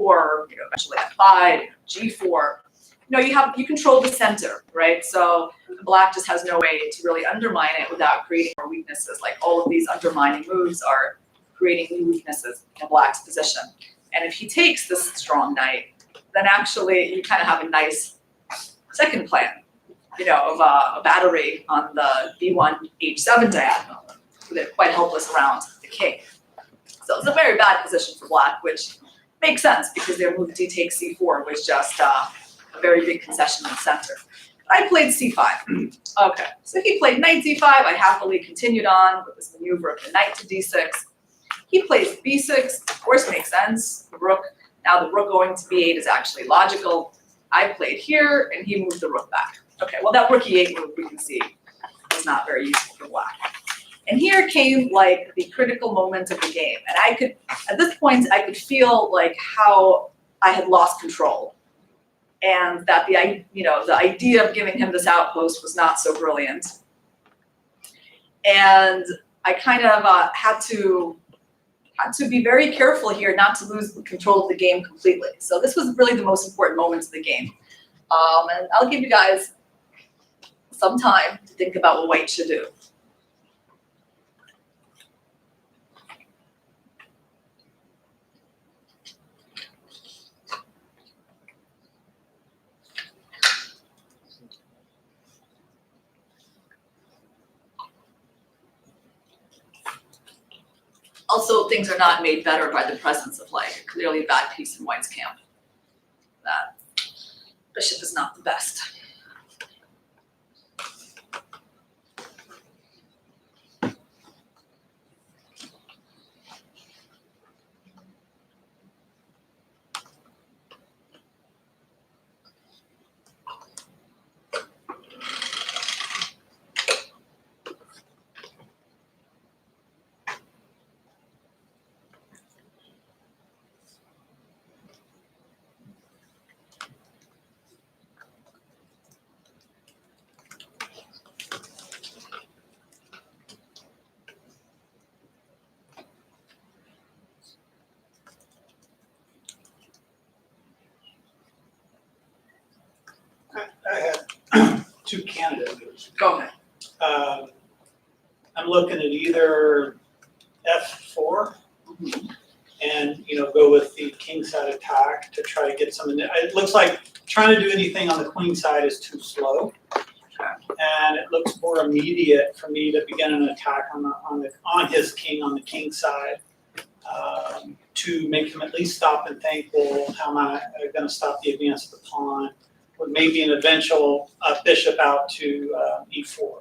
e4, eventually f5, g4. You control the center, right? So black just has no way to really undermine it without creating more weaknesses. Like all of these undermining moves are creating new weaknesses in black's position. And if he takes this strong knight, then actually you kind of have a nice second plan, of a battery on the b1 h7 diagonal. They're quite helpless around the king. So it's a very bad position for black, which makes sense because their move d takes c4 was just a very big concession in the center. I played c5. Okay, so he played knight d5. I happily continued on with this maneuver of the knight to d6. He plays b6, of course makes sense. The rook, now the rook going to b8 is actually logical. I played here and he moved the rook back. Okay, well that rook e8 move we can see was not very useful for black. And here came like the critical moment of the game. And at this point, I could feel like how I had lost control. And that the idea of giving him this outpost was not so brilliant. And I kind of had to be very careful here not to lose control of the game completely. So this was really the most important moment of the game. And I'll give you guys some time to think about what white should do. Also, things are not made better by the presence of like clearly a bad piece in white's camp. That bishop is not the best. I had two candidate moves. Go ahead. I'm looking at either f4 and go with the king side attack to try to get some. It looks like trying to do anything on the queen side is too slow, and it looks more immediate for me to begin an attack on his king on the king side to make him at least stop and think, well, how am I going to stop the advance of the pawn? With maybe an eventual bishop out to e4.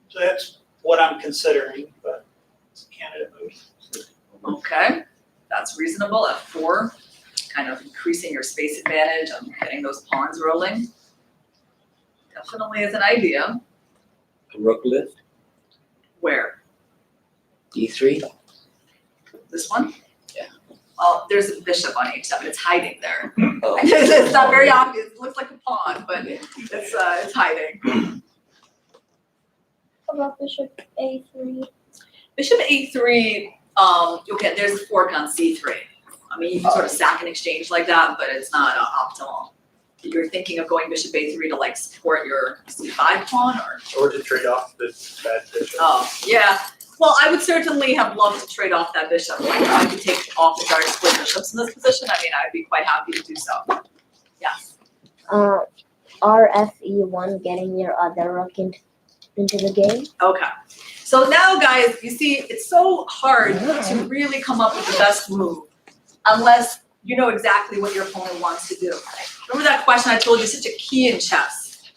So that's what I'm considering, but it's a candidate move. Okay, that's reasonable. f4, kind of increasing your space advantage and getting those pawns rolling. Definitely is an idea. A rook lift, Where? e3. This one? Yeah. Well, there's a bishop on h7. It's hiding there. Oh. It's not very obvious. It looks like a pawn, but it's hiding. How about bishop a3? Bishop a3. Okay, there's a fork on c3. I mean, you can sort of sack and exchange like that, but it's not optimal. You're thinking of going bishop a3 to like support your c5 pawn, Or to trade off this bad bishop. Oh, yeah. Well, I would certainly have loved to trade off that bishop. Like, if I could take off the dark split bishops in this position, I mean, I'd be quite happy to do so. Yes. RFE1 getting your other rook into the game. Okay. So now, guys, you see, it's so hard to really come up with the best move unless you know exactly what your opponent wants to do. Remember that question I told you, such a key in chess.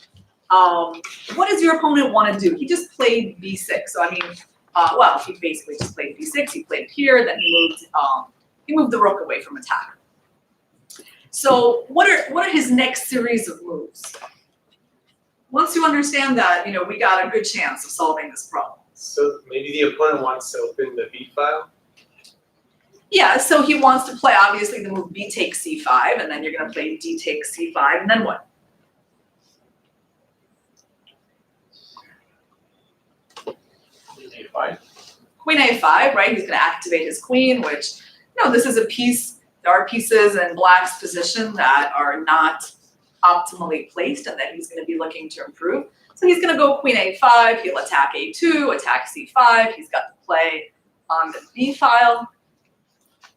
What does your opponent want to do? He just played b6. So, I mean, well, he basically just played b6. He played here, then he moved the rook away from attack. So what are his next series of moves? Once you understand that, we got a good chance of solving this problem. So maybe the opponent wants to open the b file? Yeah, so he wants to play, obviously, the move b takes c5, and then you're going to play d takes c5, and then what? A5. Queen a5, right? He's going to activate his queen, which, this is a piece there are pieces in Black's position that are not optimally placed and that he's gonna be looking to improve. So he's gonna go queen a5, he'll attack a2, attack c5, he's got the play on the b file.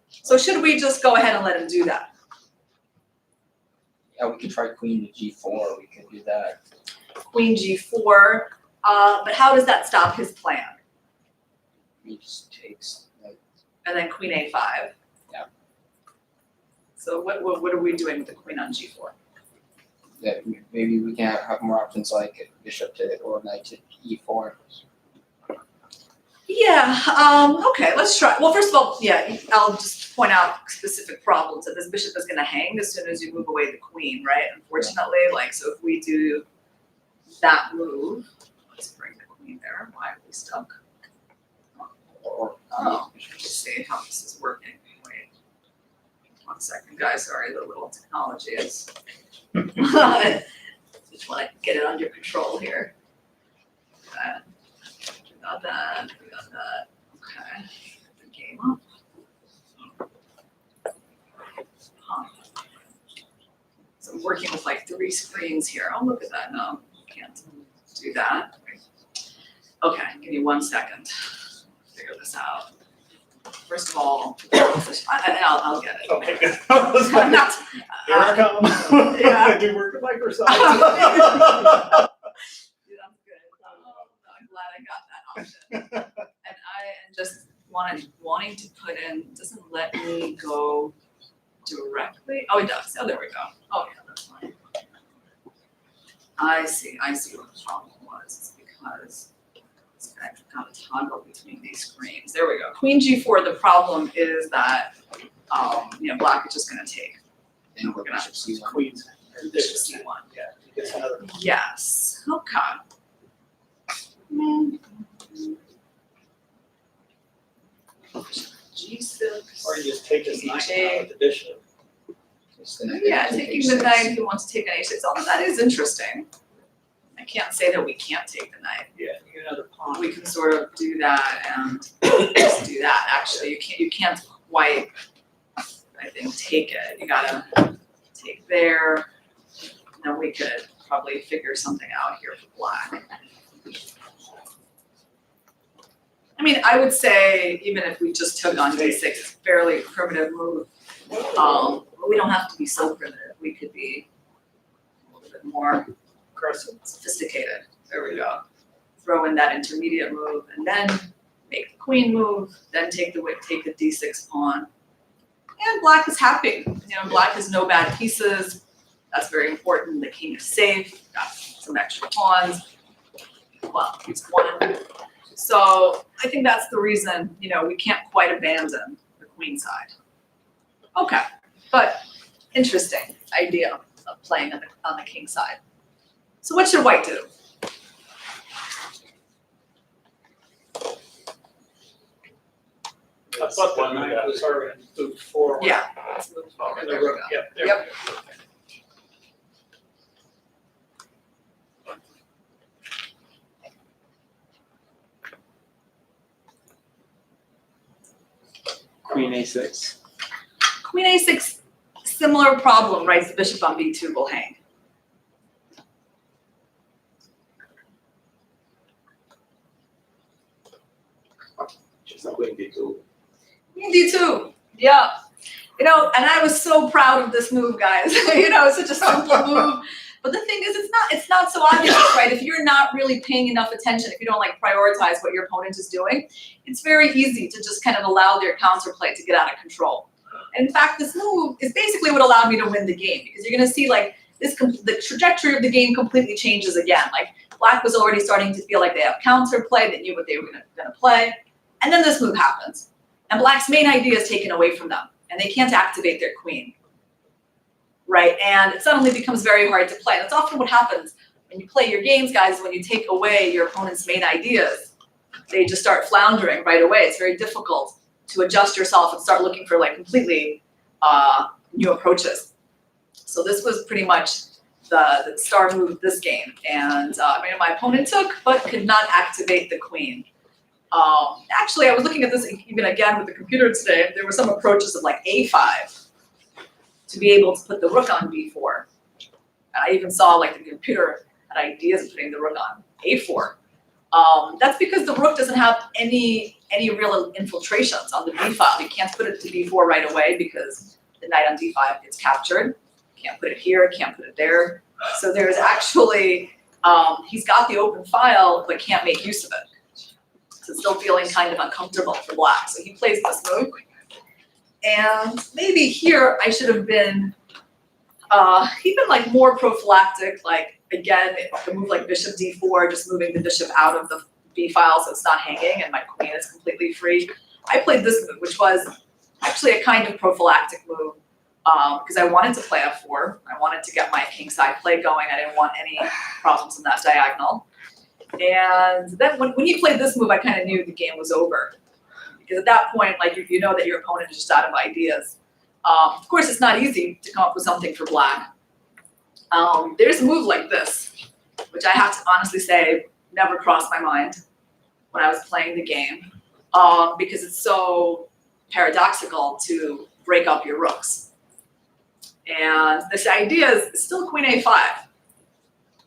So should we just go ahead and let him do that? Yeah, we could try queen to g4. We could do that. Queen g4, but how does that stop his plan? He just takes. Like, And then queen a5. Yeah. So what are we doing with the queen on g4? that maybe we can have more options like bishop to or knight to e4. Yeah, okay, let's try. Well, first of all, yeah, I'll just point out specific problems that this bishop is gonna hang as soon as you move away the queen, right? Unfortunately, like, so if we do that move, let's bring the queen there. Why are we stuck? Or Let's see how this is working. Wait, 1 second, guys, sorry, the little technology is. Just wanna get it under control here. Okay. We got that, okay, the game up. So I'm working with like 3 screens here, oh, look at that, no, can't do that. Okay, give me 1 second, figure this out. First of all, I'll get it. Okay, good. I was I'm like, not, here I come. Yeah. I do work at Microsoft. Yeah, I'm good. I'm glad I got that option. And I am just wanting to put in, doesn't let me go directly. Oh, it does. Oh, there we go. Oh, yeah, that's fine. I see what the problem was. It's because I've got to toggle between these screens. There we go. Queen g4, the problem is that, black is just going to take. and We're gonna bishop c1. Queens. Bishop c1. Yeah, he gets another. Yes, okay. G6. Or you just take his knight out of the bishop. Just the knight Yeah, to taking h6. the knight, he wants to take an h6. Oh, that is interesting. I can't say that we can't take the knight. Yeah, you get another pawn. We can sort of do that and just do that. Actually, you can't quite, I think, take it. You gotta take there. Then we could probably figure something out here for black. I mean, I would say even if we just took on d6, it's a fairly primitive move. We don't have to be so primitive. We could be a little bit more Aggressive. sophisticated. There we go. Throw in that intermediate move and then make the queen move, then take the d6 pawn. And black is happy. Black has no bad pieces. That's very important. The king is safe, got some extra pawns. Well, he's one. So I think that's the reason, we can't quite abandon the queen side. Okay, but interesting idea of playing on the king side. So what should white do? I thought the knight was already moved forward. Yeah, let's move forward. And There the we rook, go. yeah, there Yep. we go. Queen a6. Queen a6, similar problem, right? The bishop on b2 will hang. Just queen d2. Queen d2, yeah. And I was so proud of this move, guys. It's such a simple move. But the thing is, it's not so obvious, right? If you're not really paying enough attention, if you don't prioritize what your opponent is doing, it's very easy to just kind of allow their counterplay to get out of control. And in fact, this move is basically what allowed me to win the game, because you're going to see the trajectory of the game completely changes again. Like black was already starting to feel like they have counterplay, they knew what they were going to play, and then this move happens, and black's main idea is taken away from them, and they can't activate their queen. Right, and it suddenly becomes very hard to play. That's often what happens when you play your games, guys, when you take away your opponent's main ideas. They just start floundering right away. It's very difficult to adjust yourself and start looking for completely new approaches. So this was pretty much the star move of this game. And my opponent took, but could not activate the queen. Actually, I was looking at this even again with the computer today. There were some approaches of a5. to be able to put the rook on b4. And I even saw like the computer had ideas of putting the rook on a4. That's because the rook doesn't have any real infiltrations on the b file. You can't put it to b4 right away because the knight on d5 gets captured. Can't put it here, can't put it there. So there's actually, he's got the open file, but can't make use of it. So still feeling kind of uncomfortable for black. So he plays this move. And maybe here I should have been even like more prophylactic, like again, a move like bishop d4, just moving the bishop out of the b file so it's not hanging and my queen is completely free. I played this move, which was actually a kind of prophylactic move because I wanted to play f4. I wanted to get my kingside play going. I didn't want any problems in that diagonal. And then when he played this move, I kind of knew the game was over. Because at that point, like you know that your opponent is just out of ideas. Of course, it's not easy to come up with something for black. There's a move like this, which I have to honestly say never crossed my mind when I was playing the game, because it's so paradoxical to break up your rooks. And this idea is still queen a5.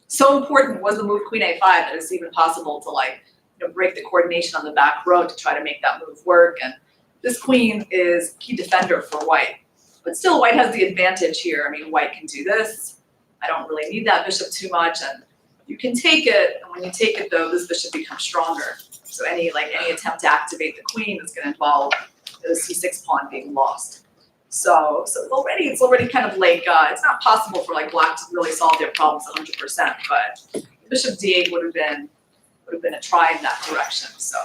So important was the move queen a5 that it's even possible to like break the coordination on the back row to try to make that move work. And this queen is key defender for white. But still, white has the advantage here. I mean, white can do this. I don't really need that bishop too much. And you can take it. And when you take it, though, this bishop becomes stronger. So any attempt to activate the queen is going to involve the c6 pawn being lost. So it's already kind of like, it's not possible for like black to really solve their problems 100%. But bishop d8 would have been a try in that direction. So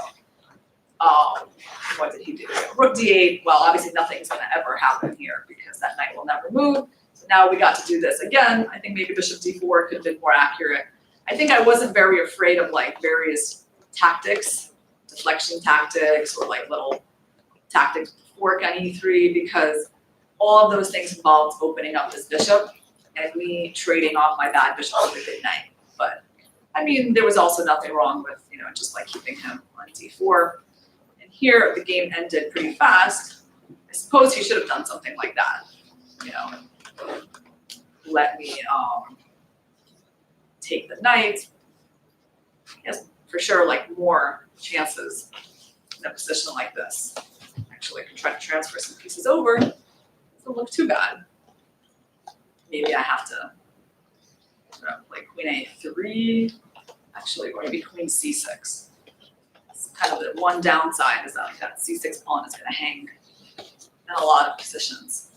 what did he do? Rook d8. Well, obviously nothing's going to ever happen here because that knight will never move. So now we got to do this again. I think maybe bishop d4 could have been more accurate. I think I wasn't very afraid of like various tactics, deflection tactics, or like little tactics fork on e3 because all of those things involved opening up this bishop and me trading off my bad bishop with a good knight. But I mean, there was also nothing wrong with, just like keeping him on d4. And here the game ended pretty fast. I suppose he should have done something like that. Let me take the knight. Yes, for sure, like more chances in a position like this. Actually, I can try to transfer some pieces over. Doesn't look too bad. Maybe I have to play queen a3. Actually, or maybe queen c6. It's kind of the one downside is that c6 pawn is going to hang in a lot of positions.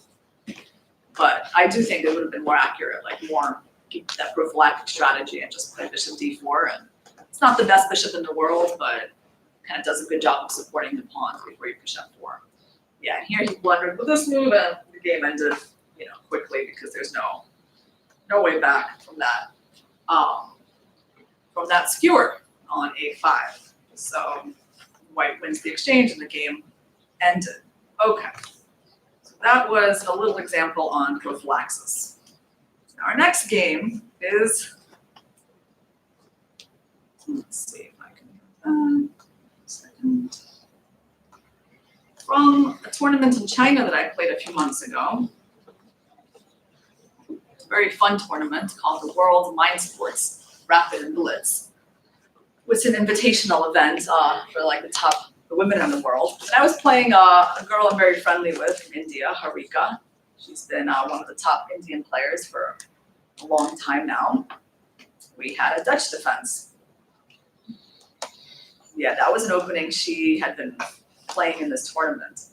But I do think it would have been more accurate, like more keep that prophylactic strategy and just play bishop d4. And it's not the best bishop in the world, but kind of does a good job of supporting the pawns before you push f4. Yeah, and here he blundered with this move, and the game ended, quickly because there's no way back from that. From that skewer on a5. So white wins the exchange and the game ended. Okay, so that was a little example on prophylaxis. Now our next game is, let's see if I can do that. Second. From a tournament in China that I played a few months ago. It's a very fun tournament called the World Mind Sports Rapid and Blitz. It's an invitational event for like the women in the world. And I was playing a girl I'm very friendly with from India, Harika. She's been one of the top Indian players for a long time now. We had a Dutch defense. Yeah, that was an opening she had been playing in this tournament.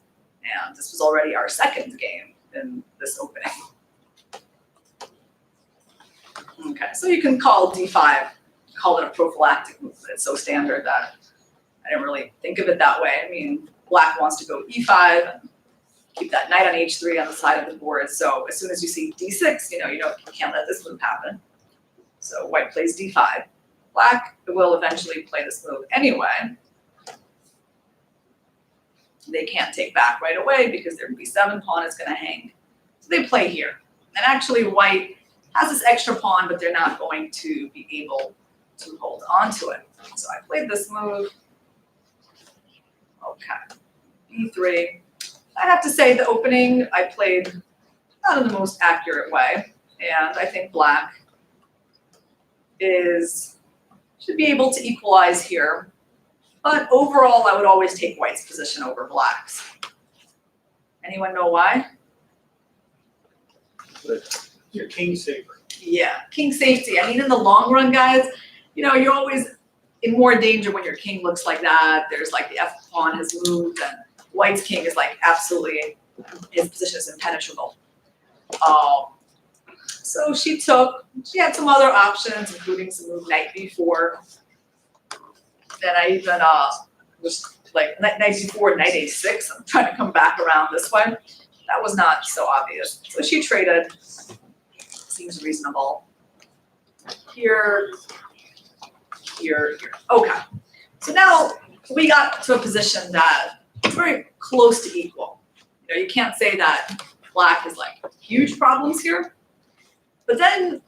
And this was already our second game in this opening. Okay, so you can call d5, call it a prophylactic move. It's so standard that I didn't really think of it that way. I mean, black wants to go e5 and keep that knight on h3 on the side of the board. So as soon as you see d6, you can't let this move happen. So white plays d5. Black will eventually play this move anyway. They can't take back right away because their b7 pawn is going to hang. So they play here. And actually white has this extra pawn, but they're not going to be able to hold on to it. So I played this move. Okay, e3. I have to say the opening I played not in the most accurate way. And I think black should be able to equalize here. But overall, I would always take white's position over black's. Anyone know why? Your king saver. Yeah, king safety. I mean, in the long run, guys, you're always in more danger when your king looks like that. There's like the F pawn has moved, and white's king is like absolutely, his position is impenetrable. So she had some other options, including some move knight b4. Then I even was like knight b4, knight a6. I'm trying to come back around this way. That was not so obvious. So she traded. Seems reasonable. Here. Okay. So now we got to a position that is very close to equal. You can't say that black is like huge problems here. But then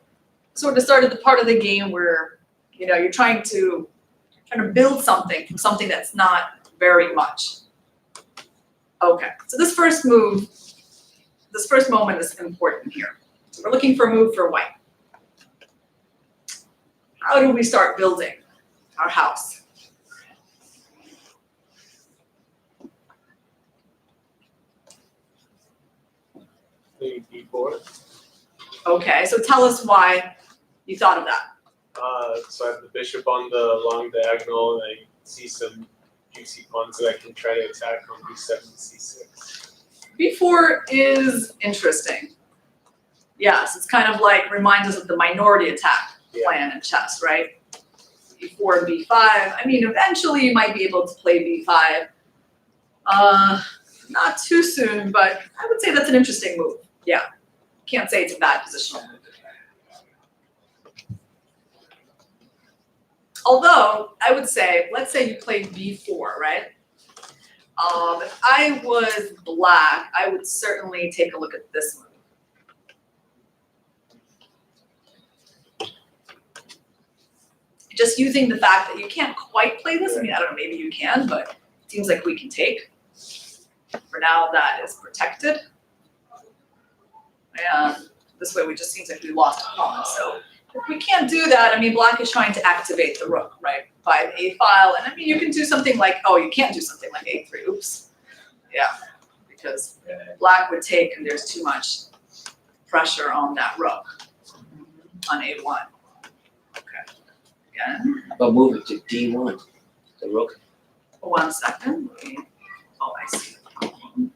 sort of started the part of the game where you're trying to build something from something that's not very much. Okay. So this first moment is important here. So we're looking for a move for white. How do we start building our house? Maybe B4. Okay, so tell us why you thought of that. So I have the bishop on the long diagonal, and I see some juicy pawns that I can try to attack on B7 and C6. B4 is interesting. Yes, it's kind of like reminds us of the minority attack plan in chess, right? B4 and B5. I mean, eventually you might be able to play B5. Not too soon, but I would say that's an interesting move. Yeah, can't say it's a bad positional move. Although I would say, let's say you played B4, right? If I was black, I would certainly take a look at this move. Just using the fact that you can't quite play this. I mean, I don't know, maybe you can, but it seems like we can take. For now, that is protected. And this way, we just seems like we lost a pawn. So if we can't do that, I mean, black is trying to activate the rook, right, by the A file. And I mean, you can do something like, you can't do something like A3. Oops. Yeah, because black would take, and there's too much pressure on that rook on A1. Okay. Again. How about move it to D1, the rook? 1 second. I see the problem.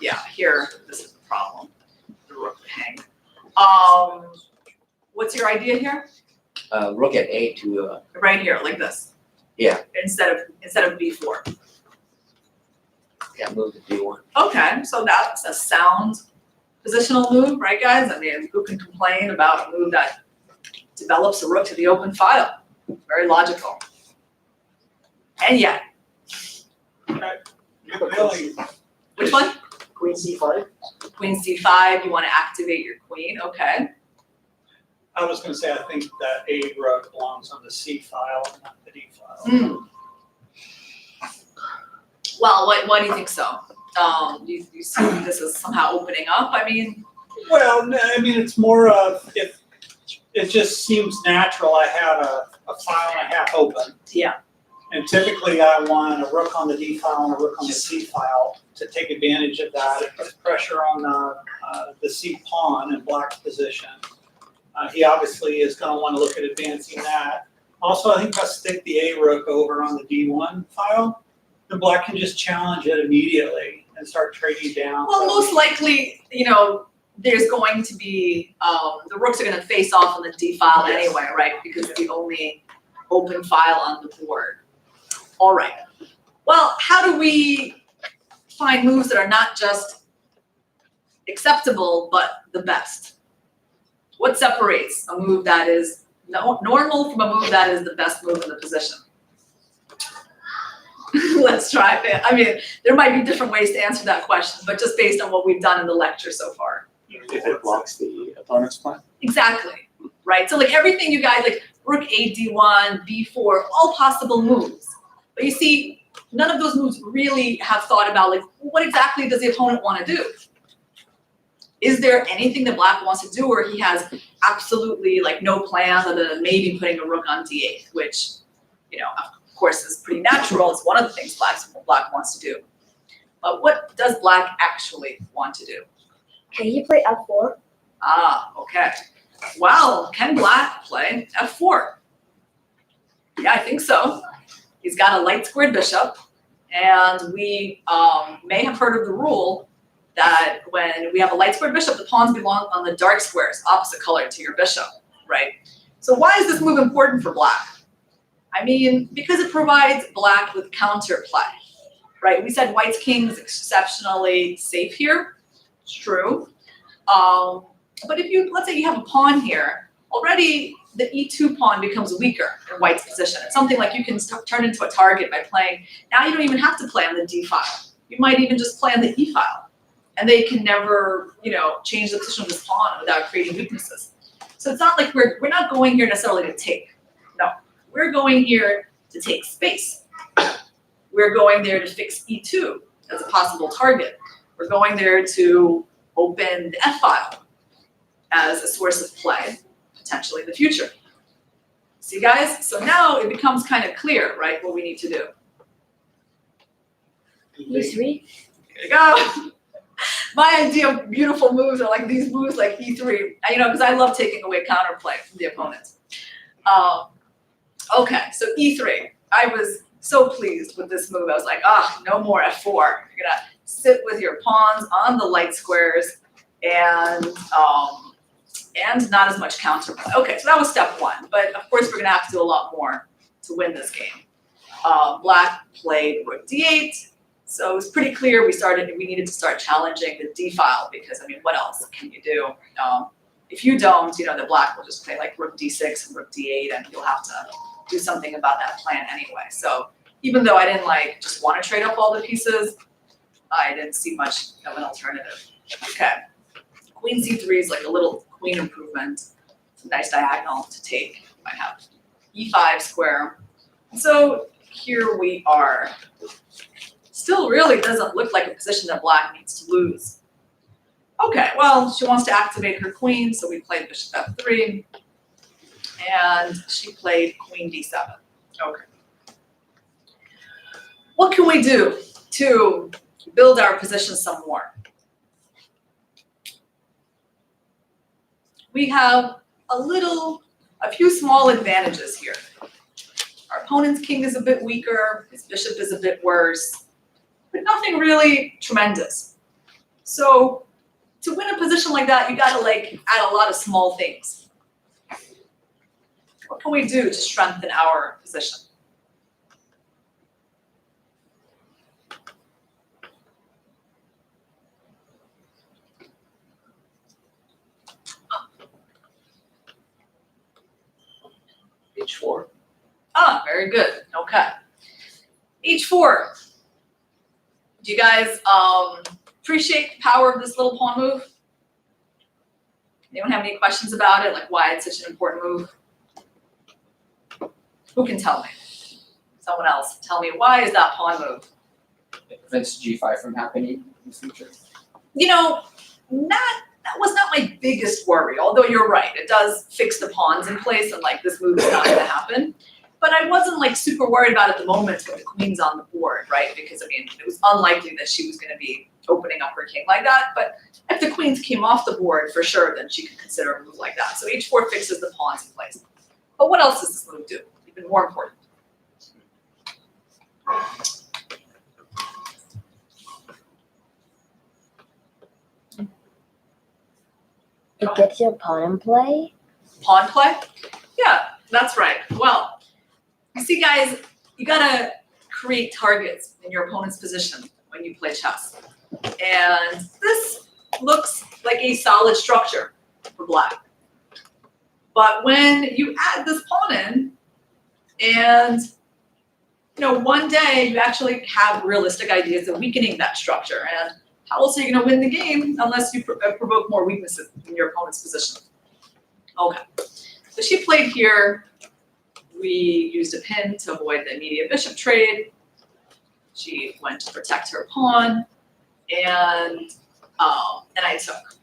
Yeah, here, this is the problem. The rook would hang. What's your idea here? Rook at A to Right here, like this. Yeah. Instead of B4. move to D1. Okay, so that's a sound positional move, right, guys? I mean, who can complain about a move that develops a rook to the open file? Very logical. And yet, Really, which one? Queen C5. Queen C5, you want to activate your queen, okay. I was gonna say, I think that A rook belongs on the C file, not the D file. Well, why do you think so? You see this is somehow opening up? I mean, Well, no, I mean, it's more of, if, it just seems natural, I had a file and a half open. Yeah. And typically I want a rook on the D file and a rook on the C file to take advantage of that. It puts pressure on the C pawn in black's position. He obviously is gonna wanna look at advancing that. Also, I think if I stick the A rook over on the D1 file, the black can just challenge it immediately and start trading down. well, most likely, there's going to be, the rooks are going to face off on the D file anyway, right? Because it's the only open file on the board. All right. Well, how do we find moves that are not just acceptable, but the best? What separates a move that is normal from a move that is the best move in the position? Let's try it. I mean, there might be different ways to answer that question, but just based on what we've done in the lecture so far. If it blocks the opponent's plan. Exactly, right? So like everything you guys, like rook A, D1, B4, all possible moves. But you see, none of those moves really have thought about like, what exactly does the opponent want to do? Is there anything that black wants to do, or he has absolutely like no plans other than maybe putting a rook on d8, which, you know, of course is pretty natural. It's one of the things black wants to do. But what does black actually want to do? Can he play f4? Ah, okay. Well, can black play f4? Yeah, I think so. He's got a light squared bishop, and we may have heard of the rule that when we have a light squared bishop, the pawns belong on the dark squares, opposite color to your bishop, right? So why is this move important for black? I mean, because it provides black with counterplay, right? We said white's king is exceptionally safe here. It's true. But if you, let's say you have a pawn here, already the e2 pawn becomes weaker in white's position. It's something like you can turn into a target by playing. Now you don't even have to play on the d file. You might even just play on the e file. And they can never, you know, change the position of this pawn without creating weaknesses. So it's not like we're not going here necessarily to take. No, we're going here to take space. We're going there to fix e2 as a possible target. We're going there to open the f file as a source of play, potentially in the future. See, guys? So now it becomes kind of clear, right, what we need to do. e3? Here you go. My idea of beautiful moves are like these moves like e3, you know, because I love taking away counterplay from the opponents. Okay, so e3. I was so pleased with this move. I was like, no more f4. You're gonna sit with your pawns on the light squares and not as much counterplay. Okay, so that was step one. But of course, we're gonna have to do a lot more to win this game. Black played rook d8. So it was pretty clear we needed to start challenging the d file because, I mean, what else can you do? If you don't, you know, the black will just play like rook d6 and rook d8, and you'll have to do something about that plan anyway. So even though I didn't like just want to trade up all the pieces, I didn't see much of an alternative. Okay, queen c3 is like a little queen improvement. It's a nice diagonal to take. You might have e5 square. So here we are. Still really doesn't look like a position that black needs to lose. Okay, well, she wants to activate her queen, so we played bishop f3, and she played queen d7. Okay. What can we do to build our position some more? We have a few small advantages here. Our opponent's king is a bit weaker, his bishop is a bit worse, but nothing really tremendous. So to win a position like that, you gotta like add a lot of small things. What can we do to strengthen our position? H4. Very good. Okay. H4. Do you guys appreciate the power of this little pawn move? Anyone have any questions about it? Like why it's such an important move? Who can tell me? Someone else. Tell me, why is that pawn move? It prevents g5 from happening in the future. You know, that was not my biggest worry, although you're right. It does fix the pawns in place and like this move is not gonna happen. But I wasn't like super worried about it at the moment when the queen's on the board, right? Because I mean, it was unlikely that she was gonna be opening up her king like that. But if the queens came off the board for sure, then she could consider a move like that. So h4 fixes the pawns in place. But what else does this move do? Even more important. It gets your pawn in play? Pawn play? Yeah, that's right. Well, you see, guys, you gotta create targets in your opponent's position when you play chess. And this looks like a solid structure for black. But when you add this pawn in, and you know, one day you actually have realistic ideas of weakening that structure. And how else are you going to win the game unless you provoke more weaknesses in your opponent's position? Okay, so she played here. We used a pin to avoid the immediate bishop trade. She went to protect her pawn, and I took.